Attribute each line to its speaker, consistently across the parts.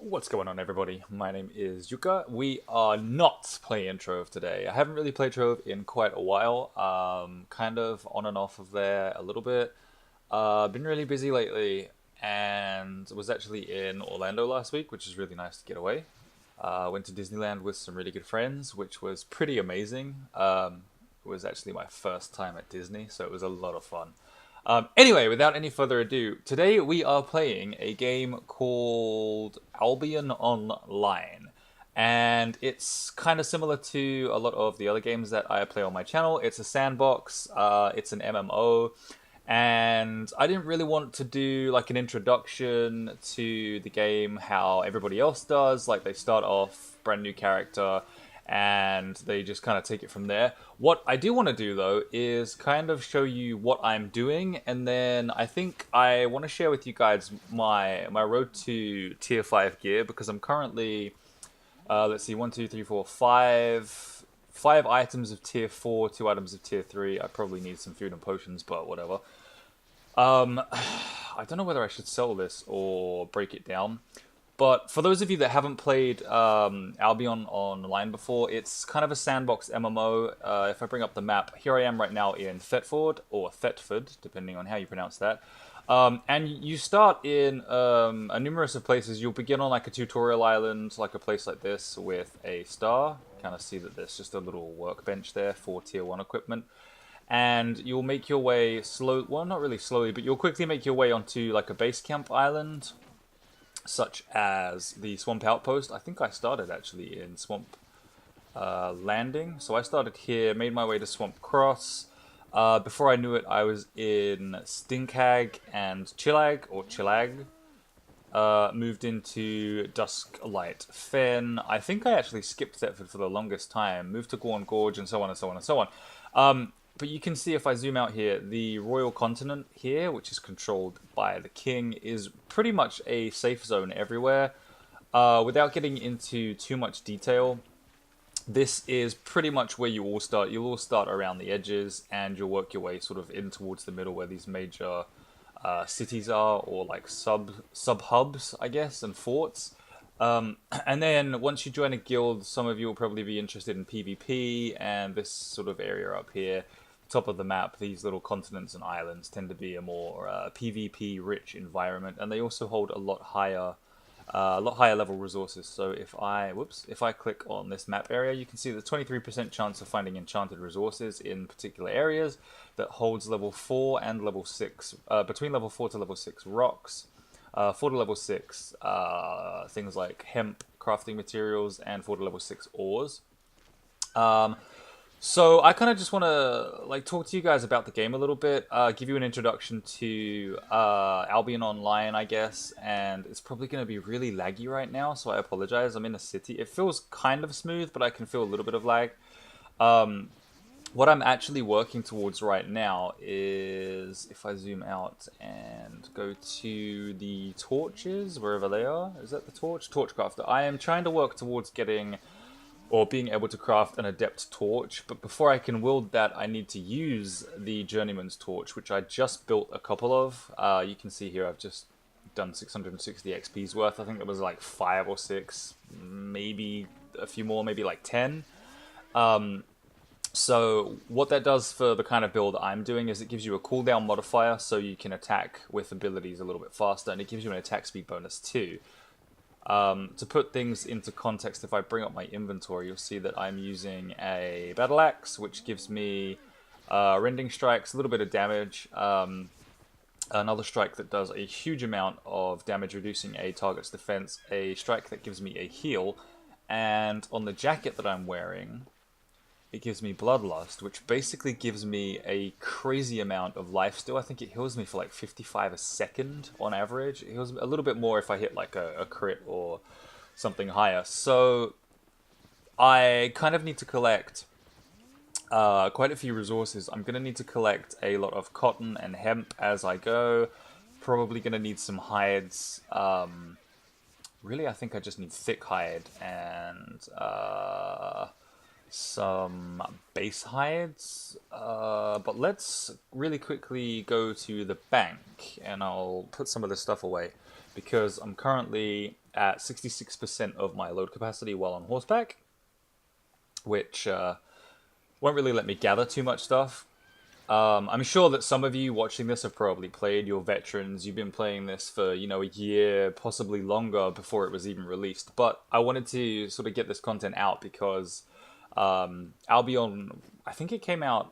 Speaker 1: What's going on, everybody? My name is Yuka. We are not playing Trove today. I haven't really played Trove in quite a while. Kind of on and off of there a little bit. Been really busy lately, and was actually in Orlando last week, which is really nice to get away. Went to Disneyland with some really good friends, which was pretty amazing. It was actually my first time at Disney, so it was a lot of fun. Anyway, without any further ado, today we are playing a game called Albion Online. And it's kind of similar to a lot of the other games that I play on my channel. It's a sandbox, it's an MMO, and I didn't really want to do like an introduction to the game how everybody else does. Like they start off, brand new character, and they just kind of take it from there. What I do want to do though is kind of show you what I'm doing, and then I think I want to share with you guys my road to tier 5 gear, because I'm currently let's see, one, two, three, four, five items of tier 4, 2 items of tier 3. I probably need some food and potions, but whatever. I don't know whether I should sell this or break it down. But for those of you that haven't played Albion Online before, it's kind of a sandbox MMO. If I bring up the map, here I am right now in Thetford, or Thetford, depending on how you pronounce that. And you start in a numerous of places. You'll begin on like a tutorial island, like a place like this, with a star. Kind of see that there's just a little workbench there for tier 1 equipment. And you'll make your way well, not really slowly, but you'll quickly make your way onto like a base camp island, such as the Swamp Outpost. I think I started actually in Swamp Landing. So I started here, made my way to Swamp Cross. Before I knew it, I was in Stinkhag and Chillag. Moved into Dusklight Fen. I think I actually skipped Thetford for the longest time. Moved to Gorn Gorge and so on and so on and so on. But you can see if I zoom out here, the Royal Continent here, which is controlled by the King, is pretty much a safe zone everywhere. Without getting into too much detail, this is pretty much where you all start. You'll all start around the edges, and you'll work your way sort of in towards the middle where these major cities are, or like sub hubs, I guess, and forts. And then once you join a guild, some of you will probably be interested in PvP, and this sort of area up here, top of the map, these little continents and islands tend to be a more PvP rich environment, and they also hold a lot higher level resources. So if I click on this map area, you can see the 23% chance of finding enchanted resources in particular areas that holds level 4 and level 6, between level 4 to level 6 rocks, 4 to level 6 things like hemp crafting materials, and 4 to level 6 ores. So I kind of just want to like talk to you guys about the game a little bit, give you an introduction to Albion Online, I guess, and it's probably going to be really laggy right now, so I apologize. I'm in a city. It feels kind of smooth, but I can feel a little bit of lag. What I'm actually working towards right now is, if I zoom out and go to the torches, wherever they are, is that the torch? Torchcrafter. I am trying to work towards getting, or being able to craft an adept torch, but before I can wield that, I need to use the journeyman's torch, which I just built a couple of. You can see here I've just done 660 XP's worth. I think there was like 5 or 6, maybe a few more, maybe like 10. So what that does for the kind of build I'm doing is it gives you a cooldown modifier, so you can attack with abilities a little bit faster, and it gives you an attack speed bonus too. To put things into context, if I bring up my inventory, you'll see that I'm using a battle axe, which gives me rending strikes, a little bit of damage, another strike that does a huge amount of damage, reducing a target's defense, a strike that gives me a heal, and on the jacket that I'm wearing, it gives me Bloodlust, which basically gives me a crazy amount of life still. I think it heals me for like 55 a second on average. It heals a little bit more if I hit like a crit or something higher. So I kind of need to collect quite a few resources. I'm going to need to collect a lot of cotton and hemp as I go. Probably going to need some hides. Really, I think I just need thick hide and some base hides, but let's really quickly go to the bank, and I'll put some of this stuff away, because I'm currently at 66% of my load capacity while on horseback, which won't really let me gather too much stuff. I'm sure that some of you watching this have probably played. You're veterans. You've been playing this for, you know, a year, possibly longer before it was even released. But I wanted to sort of get this content out because Albion, I think it came out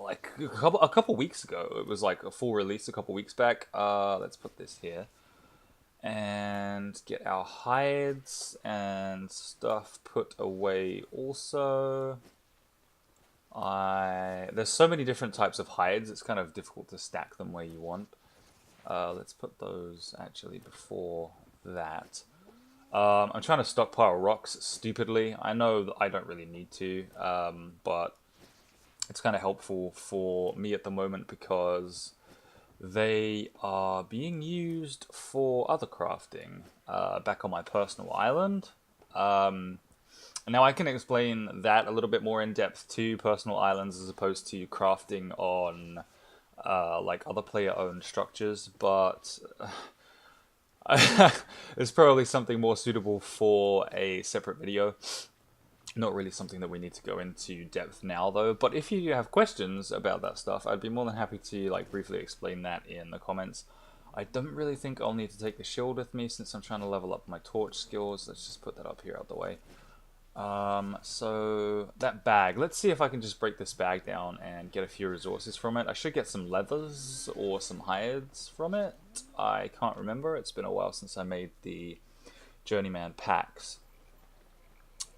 Speaker 1: like a couple weeks ago. It was like a full release a couple weeks back. Let's put this here and get our hides and stuff put away also. There's so many different types of hides, it's kind of difficult to stack them where you want. Let's put those actually before that. I'm trying to stockpile rocks stupidly. I know that I don't really need to, but it's kind of helpful for me at the moment because they are being used for other crafting back on my personal island. Now I can explain that a little bit more in depth to personal islands as opposed to crafting on like other player-owned structures, but it's probably something more suitable for a separate video. Not really something that we need to go into depth now though, but if you have questions about that stuff, I'd be more than happy to like briefly explain that in the comments. I don't really think I'll need to take the shield with me since I'm trying to level up my torch skills. Let's just put that up here out the way. So that bag, let's see if I can just break this bag down and get a few resources from it. I should get some leathers or some hides from it. I can't remember. It's been a while since I made the journeyman packs.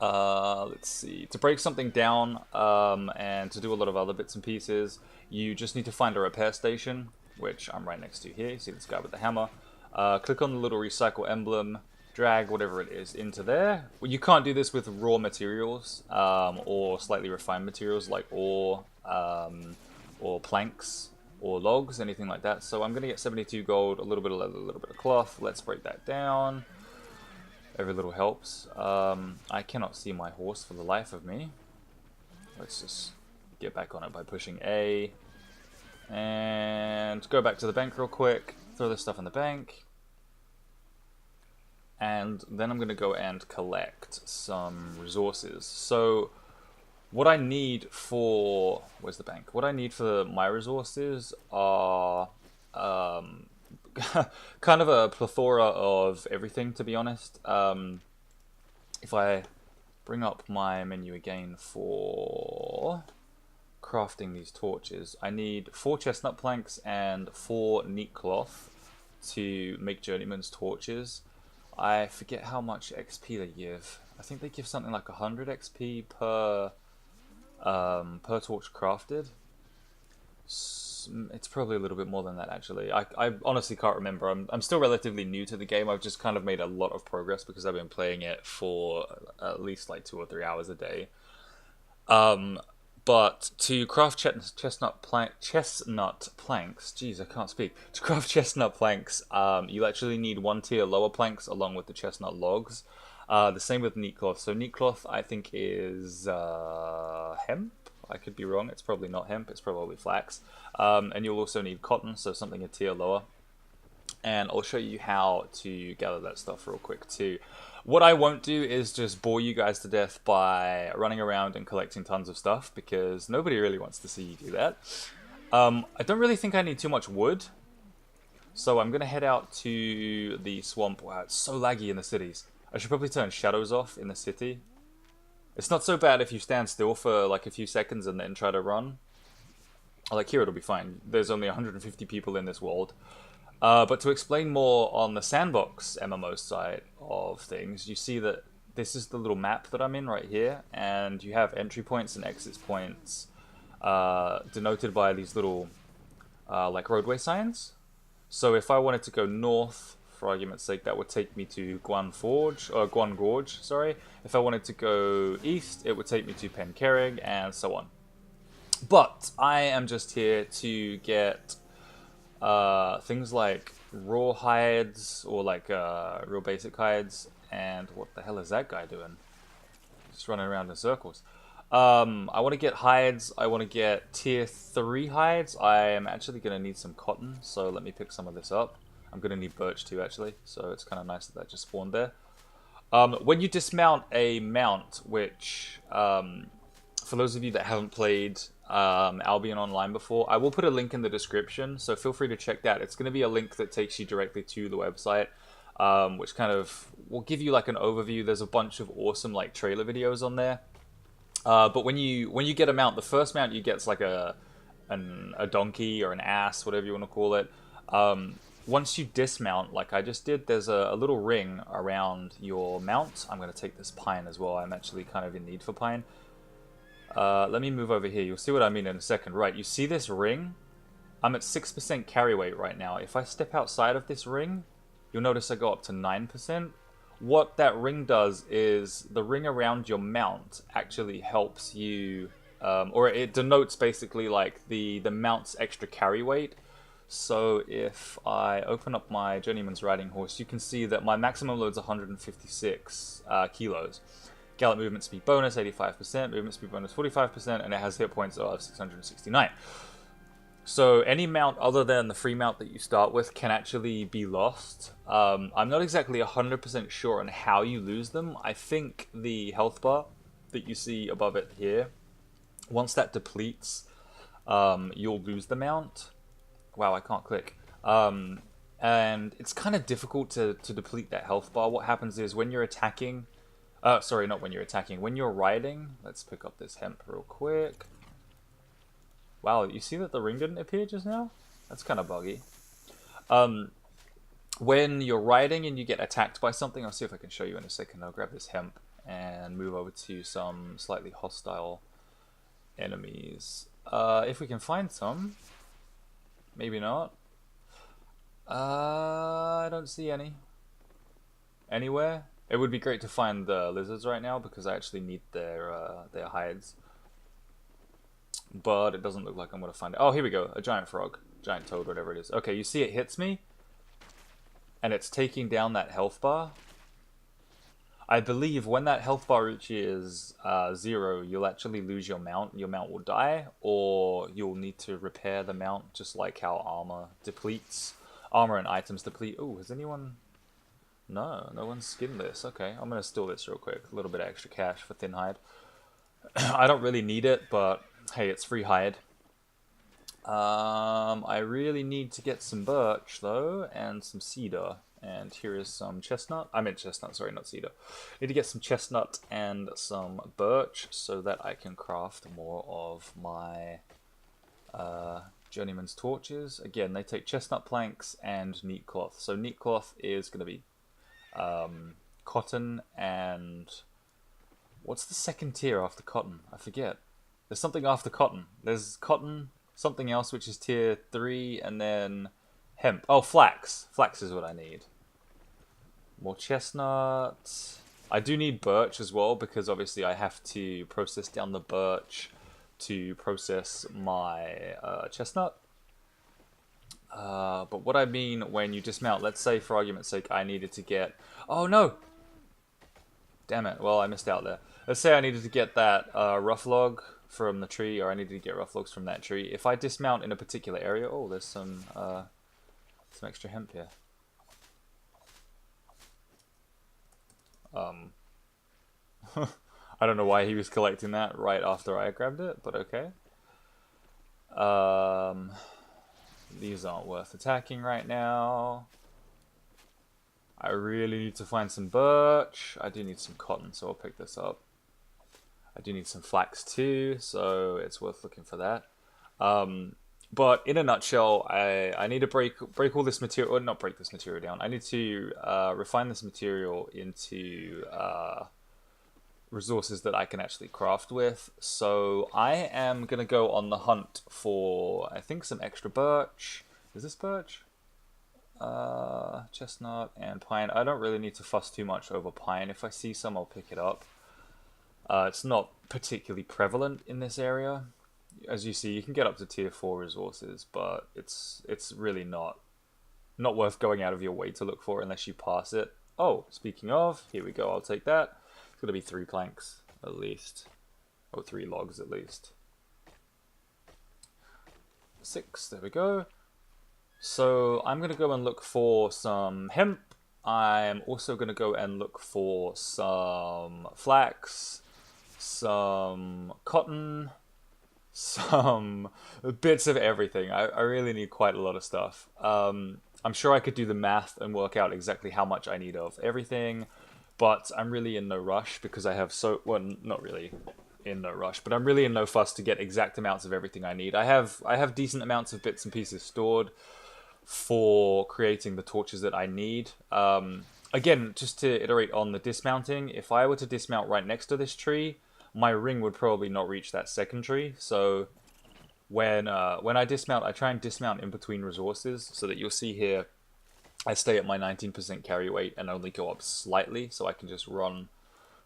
Speaker 1: Let's see. To break something down and to do a lot of other bits and pieces, you just need to find a repair station, which I'm right next to here. You see this guy with the hammer. Click on the little recycle emblem. Drag whatever it is into there. Well, you can't do this with raw materials or slightly refined materials like ore or planks or logs, anything like that. So I'm going to get 72 gold, a little bit of leather, a little bit of cloth. Let's break that down. Every little helps. I cannot see my horse for the life of me. Let's just get back on it by pushing A. And go back to the bank real quick. Throw this stuff in the bank. And then I'm going to go and collect some resources. So what I need for... Where's the bank? What I need for my resources are kind of a plethora of everything, to be honest. If I bring up my menu again for crafting these torches, I need 4 chestnut planks and 4 neat cloth to make journeyman's torches. I forget how much XP they give. I think they give something like 100 XP per torch crafted. It's probably a little bit more than that actually. I honestly can't remember. I'm still relatively new to the game. I've just kind of made a lot of progress because I've been playing it for at least like 2 or 3 hours a day. But to craft chestnut planks, geez, I can't speak. To craft chestnut planks, you actually need 1 tier lower planks along with the chestnut logs. The same with neat cloth. So neat cloth, I think, is hemp. I could be wrong. It's probably not hemp. It's probably flax. And you'll also need cotton, so something a tier lower. And I'll show you how to gather that stuff real quick too. What I won't do is just bore you guys to death by running around and collecting tons of stuff, because nobody really wants to see you do that. I don't really think I need too much wood, so I'm going to head out to the swamp. Wow, it's so laggy in the cities. I should probably turn shadows off in the city. It's not so bad if you stand still for like a few seconds and then try to run. Like here it'll be fine. There's only 150 people in this world. But to explain more on the sandbox MMO side of things, you see that this is the little map that I'm in right here, and you have entry points and exit points denoted by these little like roadway signs. So if I wanted to go north, for argument's sake, that would take me to Guan Gorge, sorry. If I wanted to go east, it would take me to Penkerrig, and so on. But I am just here to get things like raw hides, or like real basic hides. And what the hell is that guy doing? Just running around in circles. I want to get hides. I want to get tier 3 hides. I am actually going to need some cotton, so let me pick some of this up. I'm going to need birch too, actually, so it's kind of nice that that just spawned there. When you dismount a mount, which, for those of you that haven't played Albion Online before, I will put a link in the description, so feel free to check that. It's going to be a link that takes you directly to the website, which kind of will give you like an overview. There's a bunch of awesome like trailer videos on there. But when you get a mount, the first mount you get is like a donkey or an ass, whatever you want to call it. Once you dismount, like I just did, there's a little ring around your mount. I'm going to take this pine as well. I'm actually kind of in need for pine. Let me move over here. You'll see what I mean in a second. Right, you see this ring? I'm at 6% carry weight right now. If I step outside of this ring, you'll notice I go up to 9%. What that ring does is the ring around your mount actually helps you, or it denotes basically like the mount's extra carry weight. So if I open up my Journeyman's Riding Horse, you can see that my maximum load is 156 kilos. Gallop movement speed bonus 85%, movement speed bonus 45%, and it has hit points of 669. So any mount other than the free mount that you start with can actually be lost. I'm not exactly 100% sure on how you lose them. I think the health bar that you see above it here, once that depletes, you'll lose the mount. Wow, I can't click. And it's kind of difficult to deplete that health bar. What happens is when you're attacking... sorry, not when you're attacking. When you're riding... Let's pick up this hemp real quick. Wow, you see that the ring didn't appear just now? That's kind of buggy. When you're riding and you get attacked by something... I'll see if I can show you in a second. I'll grab this hemp and move over to some slightly hostile enemies. If we can find some... Maybe not. I don't see any. Anywhere? It would be great to find the lizards right now because I actually need their hides. But it doesn't look like I'm going to find it. Oh, here we go. A giant frog. Giant toad, whatever it is. Okay, you see it hits me. And it's taking down that health bar. I believe when that health bar reaches 0, you'll actually lose your mount. Your mount will die, or you'll need to repair the mount, just like how armor depletes. Armor and items deplete. Oh, has anyone... No one's skinned this. Okay, I'm going to steal this real quick. A little bit of extra cash for thin hide. I don't really need it, but hey, it's free hide. I really need to get some birch, though, and some cedar. And here is some chestnut. I meant chestnut, sorry, not cedar. Need to get some chestnut and some birch so that I can craft more of my journeyman's torches. Again, they take chestnut planks and neat cloth. So neat cloth is going to be cotton and... What's the second tier after cotton? I forget. There's something after cotton. There's cotton, something else which is tier 3, and then... Hemp. Oh, flax. Flax is what I need. More chestnut. I do need birch as well because obviously I have to process down the birch to process my chestnut. But what I mean when you dismount, let's say for argument's sake I needed to get... Oh no! Damn it. Well, I missed out there. Let's say I needed to get that rough log from the tree, or I needed to get rough logs from that tree. If I dismount in a particular area... Oh, there's some extra hemp here. I don't know why he was collecting that right after I grabbed it, but okay. These aren't worth attacking right now. I really need to find some birch. I do need some cotton, so I'll pick this up. I do need some flax too, so it's worth looking for that. But in a nutshell, I need to break all this material, or not break this material down. I need to refine this material into resources that I can actually craft with. So I am going to go on the hunt for, I think, some extra birch. Is this birch? Chestnut and pine. I don't really need to fuss too much over pine. If I see some, I'll pick it up. It's not particularly prevalent in this area. As you see, you can get up to tier 4 resources, but it's really not worth going out of your way to look for unless you pass it. Oh, speaking of, here we go, I'll take that. It's going to be 3 planks at least, or 3 logs at least. 6, there we go. So I'm going to go and look for some hemp. I'm also going to go and look for some flax, some cotton, some bits of everything. I really need quite a lot of stuff. I'm sure I could do the math and work out exactly how much I need of everything, but I'm really in no rush because I have well, not really in no rush, but I'm really in no fuss to get exact amounts of everything I need. I have decent amounts of bits and pieces stored for creating the torches that I need. Again, just to iterate on the dismounting, if I were to dismount right next to this tree, my ring would probably not reach that second tree. So when I dismount, I try and dismount in between resources so that you'll see here I stay at my 19% carry weight and only go up slightly, so I can just run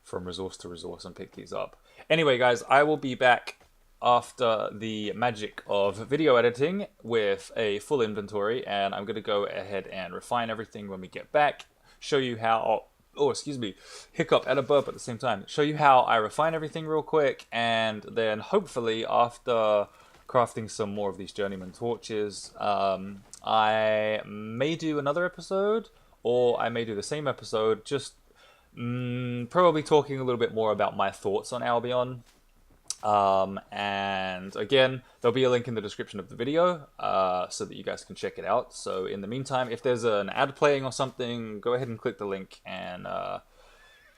Speaker 1: from resource to resource and pick these up. Anyway, guys, I will be back after the magic of video editing with a full inventory, and I'm going to go ahead and refine everything when we get back, show you how, oh, excuse me, hiccup and a burp at the same time, show you how I refine everything real quick, and then hopefully after crafting some more of these journeyman torches, I may do another episode, or I may do the same episode, just probably talking a little bit more about my thoughts on Albion. And again, there'll be a link in the description of the video so that you guys can check it out. So in the meantime, if there's an ad playing or something, go ahead and click the link, and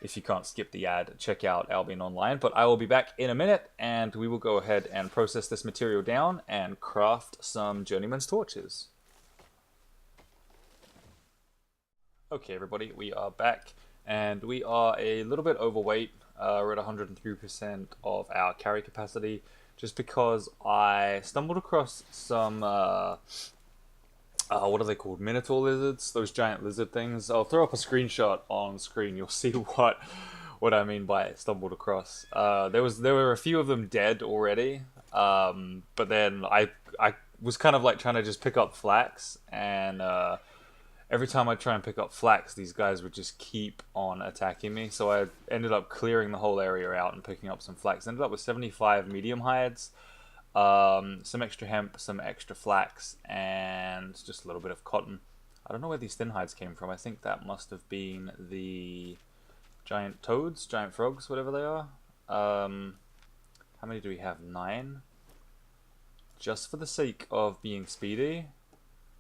Speaker 1: if you can't skip the ad, check out Albion Online. But I will be back in a minute, and we will go ahead and process this material down and craft some Journeyman's torches. Okay, everybody, we are back, and we are a little bit overweight. We're at 103% of our carry capacity, just because I stumbled across some, what are they called? Minotaur lizards? Those giant lizard things. I'll throw up a screenshot on screen. You'll see what I mean by stumbled across. There were a few of them dead already, but then I was kind of like trying to just pick up flax, and every time I try and pick up flax, these guys would just keep on attacking me. So I ended up clearing the whole area out and picking up some flax. Ended up with 75 medium hides, some extra hemp, some extra flax, and just a little bit of cotton. I don't know where these thin hides came from. I think that must have been the giant toads, giant frogs, whatever they are. How many do we have? 9. Just for the sake of being speedy,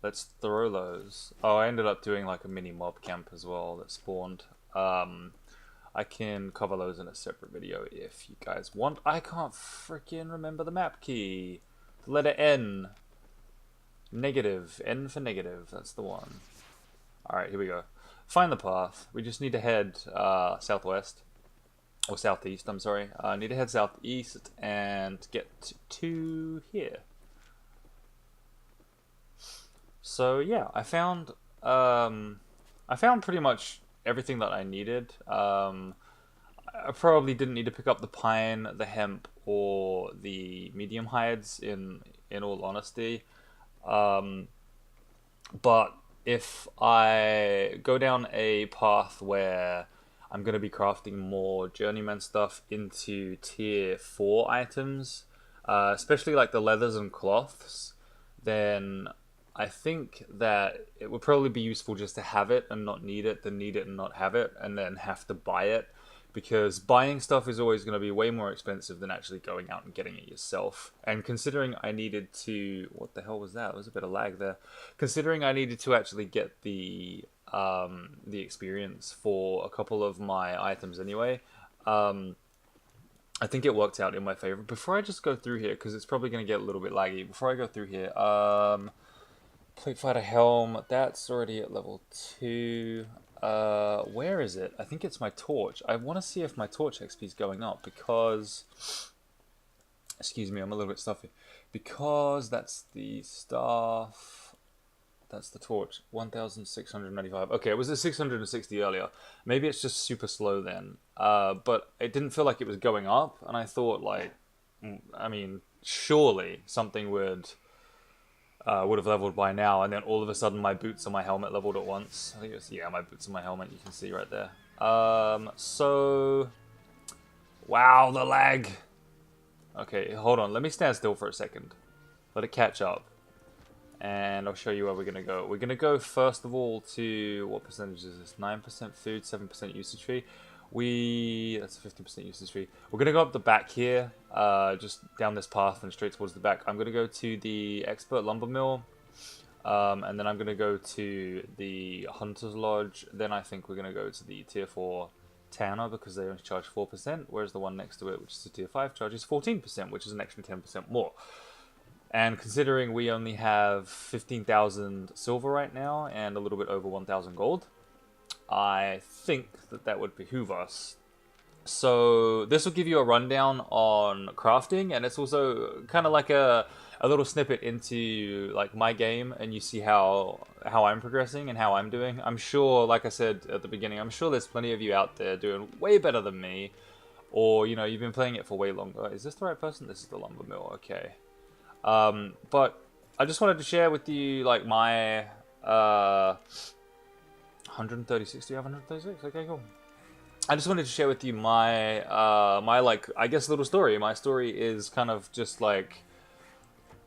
Speaker 1: let's throw those. Oh, I ended up doing like a mini mob camp as well that spawned. I can cover those in a separate video if you guys want. I can't freaking remember the map key. The letter N. Negative. N for negative. That's the one. Alright, here we go. Find the path. We just need to head southwest. Or southeast, I'm sorry. I need to head southeast and get to here. So yeah, I found pretty much everything that I needed. I probably didn't need to pick up the pine, the hemp, or the medium hides in all honesty. But if I go down a path where I'm going to be crafting more journeyman stuff into tier 4 items, especially like the leathers and cloths, then I think that it would probably be useful just to have it and not need it than need it and not have it and then have to buy it, because buying stuff is always going to be way more expensive than actually going out and getting it yourself. And considering I needed to... What the hell was that? There was a bit of lag there. Considering I needed to actually get the experience for a couple of my items anyway, I think it worked out in my favor. Before I just go through here, because it's probably going to get a little bit laggy, before I go through here... Plate Fighter Helm, that's already at level 2. Where is it? I think it's my torch. I want to see if my torch XP is going up, because... Excuse me, I'm a little bit stuffy. Because that's the staff... That's the torch. 1,695. Okay, it was at 660 earlier. Maybe it's just super slow then. But it didn't feel like it was going up, and I thought, like... I mean, surely something would have leveled by now, and then all of a sudden my boots and my helmet leveled at once. I think it was, yeah, my boots and my helmet, you can see right there. So... Wow, the lag! Okay, hold on, let me stand still for a second. Let it catch up. And I'll show you where we're gonna go. We're gonna go first of all to, what percentage is this? 9% food, 7% usage fee. That's a 15% usage fee. We're gonna go up the back here, just down this path and straight towards the back. I'm gonna go to the expert lumber mill, and then I'm gonna go to the hunter's lodge. Then I think we're gonna go to the tier 4 tanner because they only charge 4%, whereas the one next to it, which is the tier 5, charges 14%, which is an extra 10% more. And considering we only have 15,000 silver right now and a little bit over 1,000 gold, I think that would behoove us. So this will give you a rundown on crafting, and it's also kind of like a little snippet into like my game, and you see how I'm progressing and how I'm doing. I'm sure, like I said at the beginning, I'm sure there's plenty of you out there doing way better than me, or you know, you've been playing it for way longer. Is this the right person? This is the lumber mill. Okay. But I just wanted to share with you like my 136. Do you have 136? Okay, cool. I just wanted to share with you my my like I guess little story. My story is kind of just like,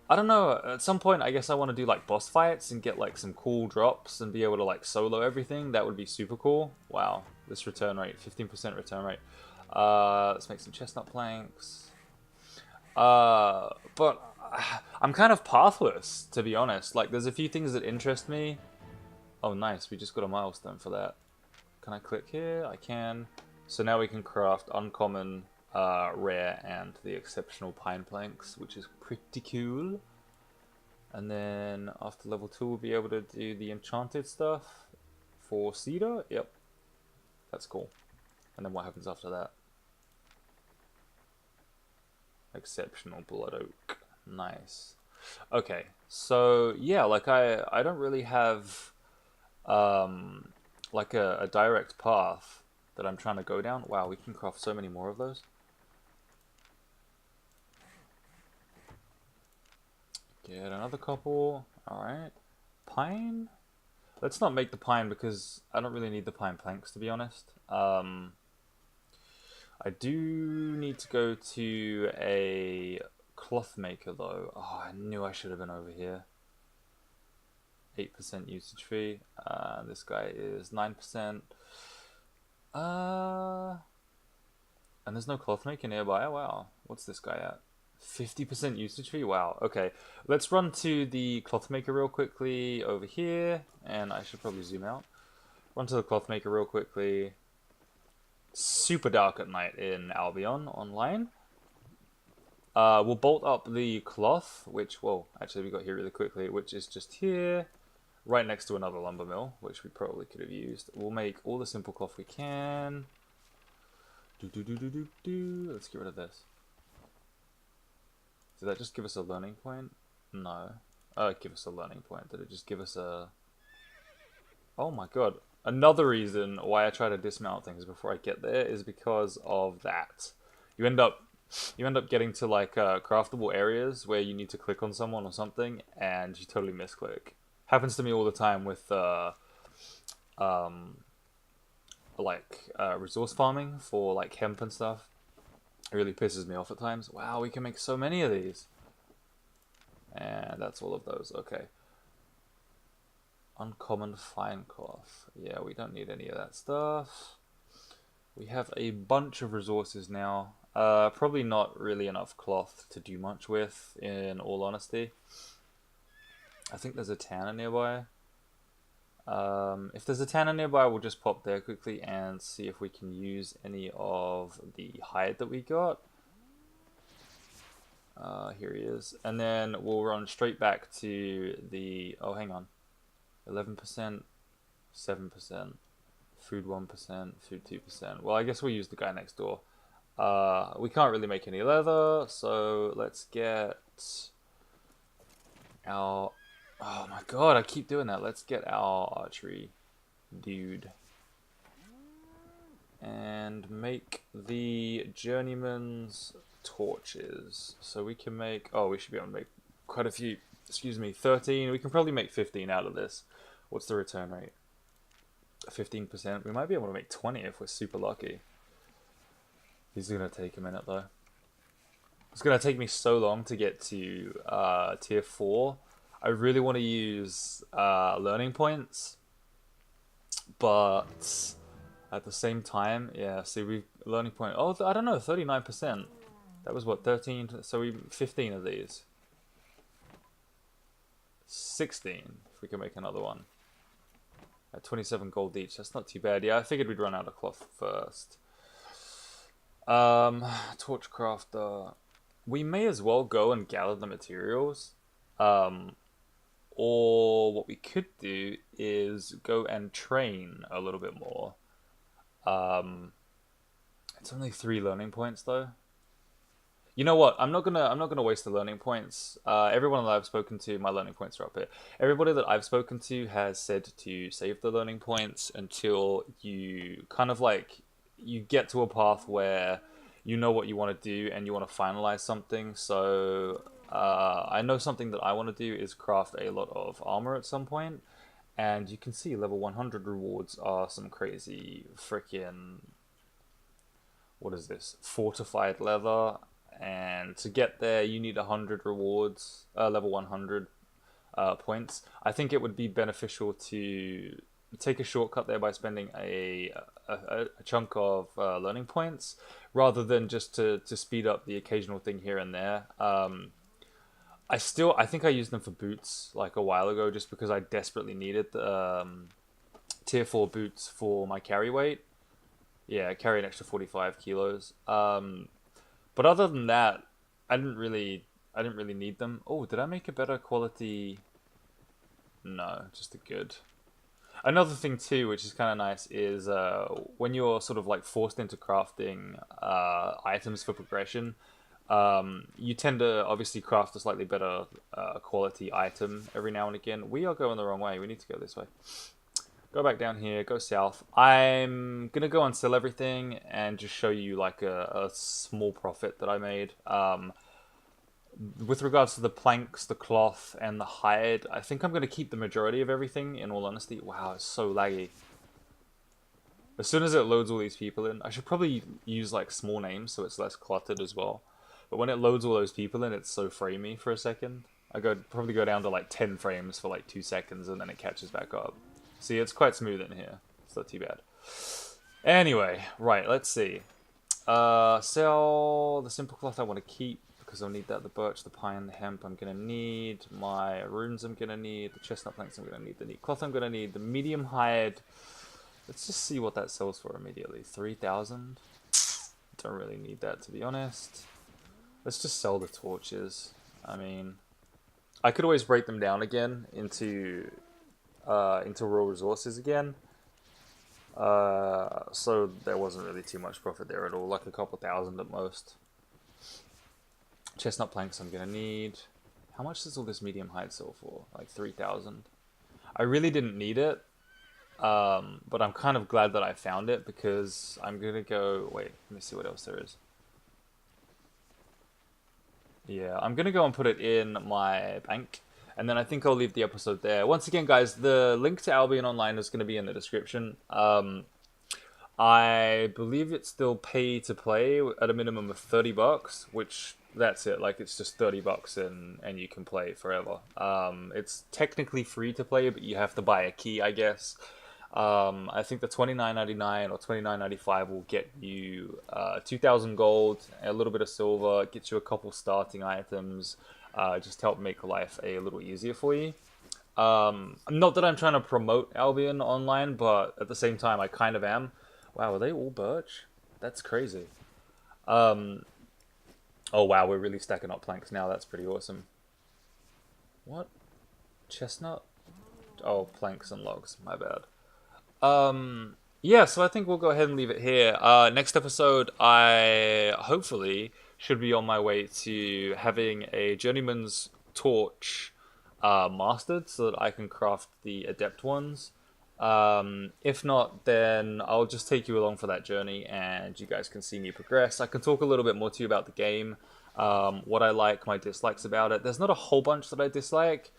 Speaker 1: I don't know, at some point I guess I want to do like boss fights and get like some cool drops and be able to like solo everything. That would be super cool. Wow, this return rate, 15% return rate. Let's make some chestnut planks. But I'm kind of pathless, to be honest. Like, there's a few things that interest me. Oh, nice. We just got a milestone for that. Can I click here? I can. So now we can craft uncommon, rare, and the exceptional pine planks, which is pretty cool. And then after level 2, we'll be able to do the enchanted stuff for cedar. Yep. That's cool. And then what happens after that? Exceptional blood oak. Nice. Okay, so yeah, like I don't really have like a direct path that I'm trying to go down. Wow, we can craft so many more of those. Get another couple. Alright. Pine? Let's not make the pine because I don't really need the pine planks, to be honest. I do need to go to a cloth maker though. Oh, I knew I should have been over here. 8% usage fee. This guy is 9%. And there's no cloth maker nearby. Oh, wow. What's this guy at? 50% usage fee? Wow. Okay. Let's run to the cloth maker real quickly over here. And I should probably zoom out. Run to the cloth maker real quickly. Super dark at night in Albion online. We'll bolt up the cloth, which, whoa, actually we got here really quickly, which is just here, right next to another lumber mill, which we probably could have used. We'll make all the simple cloth we can. Let's get rid of this. Did that just give us a learning point? No. Give us a learning point. Did it just give us a... Oh my god. Another reason why I try to dismount things before I get there is because of that. You end up getting to like craftable areas where you need to click on someone or something, and you totally misclick. Happens to me all the time with resource farming for like hemp and stuff. It really pisses me off at times. Wow, we can make so many of these, and that's all of those. Okay. Uncommon fine cloth. Yeah, we don't need any of that stuff. We have a bunch of resources now. Probably not really enough cloth to do much with, in all honesty. I think there's a tanner nearby. If there's a tanner nearby, we'll just pop there quickly and see if we can use any of the hide that we got. Here he is. And then we'll run straight back to the... Oh, hang on. 11%, 7%, food 1%, food 2%. Well, I guess we'll use the guy next door. We can't really make any leather, so let's get our... Oh my god, I keep doing that. Let's get our archery dude. And make the journeyman's torches. So we can make... Oh, we should be able to make quite a few. Excuse me, 13. We can probably make 15 out of this. What's the return rate? 15%. We might be able to make 20 if we're super lucky. This is going to take a minute though. It's going to take me so long to get to tier 4. I really want to use learning points, but at the same time, yeah. See, we learning point. Oh, I don't know, 39%. That was what 13. So we 15 of these. 16 if we can make another one. At 27 gold each. That's not too bad. Yeah, I figured we'd run out of cloth first. Torchcrafter. We may as well go and gather the materials. Or what we could do is go and train a little bit more. It's only 3 learning points though. You know what? I'm not gonna waste the learning points. Everyone that I've spoken to, my learning points are up here. Everybody that I've spoken to has said to save the learning points until you kind of like you get to a path where you know what you want to do and you want to finalize something. So I know something that I want to do is craft a lot of armor at some point, and you can see level 100 rewards are some crazy freaking, what is this? Fortified leather. And to get there, you need 100 rewards, level 100 points. I think it would be beneficial to take a shortcut there by spending a chunk of learning points, rather than just to speed up the occasional thing here and there. I think I used them for boots like a while ago, just because I desperately needed tier 4 boots for my carry weight. Yeah, carry an extra 45 kilos. But other than that, I didn't really need them. Oh, did I make a better quality? No, just a good. Another thing too, which is kind of nice, is when you're sort of like forced into crafting items for progression, you tend to obviously craft a slightly better quality item every now and again. We are going the wrong way. We need to go this way. Go back down here, go south. I'm going to go and sell everything and just show you like a small profit that I made. With regards to the planks, the cloth, and the hide, I think I'm going to keep the majority of everything, in all honesty. Wow, it's so laggy. As soon as it loads all these people in, I should probably use like small names so it's less cluttered as well. But when it loads all those people in, it's so framey for a second. Probably go down to like 10 frames for like 2 seconds and then it catches back up. See, it's quite smooth in here. It's not too bad. Anyway, right, let's see. Sell the simple cloth I want to keep, because I'll need that. The birch, the pine, the hemp I'm going to need. My runes I'm going to need. The chestnut planks I'm going to need. The neat cloth I'm going to need. The medium hide. Let's just see what that sells for immediately. 3,000. Don't really need that, to be honest. Let's just sell the torches. I mean, I could always break them down again into raw resources again. So there wasn't really too much profit there at all, like a couple thousand at most. Chestnut planks I'm gonna need. How much does all this medium hide sell for? Like 3,000. I really didn't need it, but I'm kind of glad that I found it, because I'm gonna go. Wait, let me see what else there is. Yeah, I'm gonna go and put it in my bank. And then I think I'll leave the episode there. Once again, guys, the link to Albion Online is going to be in the description. I believe it's still pay to play at a minimum of $30, which that's it. Like, it's just $30 and you can play forever. It's technically free to play, but you have to buy a key, I guess. I think the $29.99 or $29.95 will get you 2,000 gold, a little bit of silver, get you a couple starting items. Just to help make life a little easier for you. Not that I'm trying to promote Albion Online, but at the same time, I kind of am. Wow, are they all birch? That's crazy. Oh wow, we're really stacking up planks now. That's pretty awesome. What? Chestnut? Oh, planks and logs. My bad. Yeah, so I think we'll go ahead and leave it here. Next episode, I hopefully should be on my way to having a journeyman's torch mastered, so that I can craft the adept ones. If not, then I'll just take you along for that journey and you guys can see me progress. I can talk a little bit more to you about the game, what I like, my dislikes about it. There's not a whole bunch that I dislike.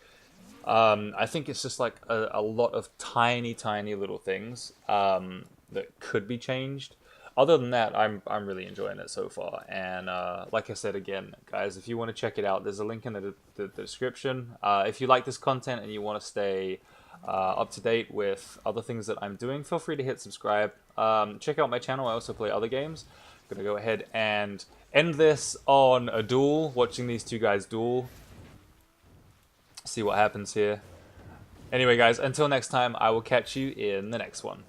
Speaker 1: I think it's just like a lot of tiny little things that could be changed. other than that, I'm really enjoying it so far. And like I said again, guys, if you want to check it out, there's a link in the description. If you like this content and you want to stay up to date with other things that I'm doing, feel free to hit subscribe. Check out my channel. I also play other games. I'm gonna go ahead and end this on a duel, watching these two guys duel. See what happens here. Anyway, guys, until next time, I will catch you in the next one.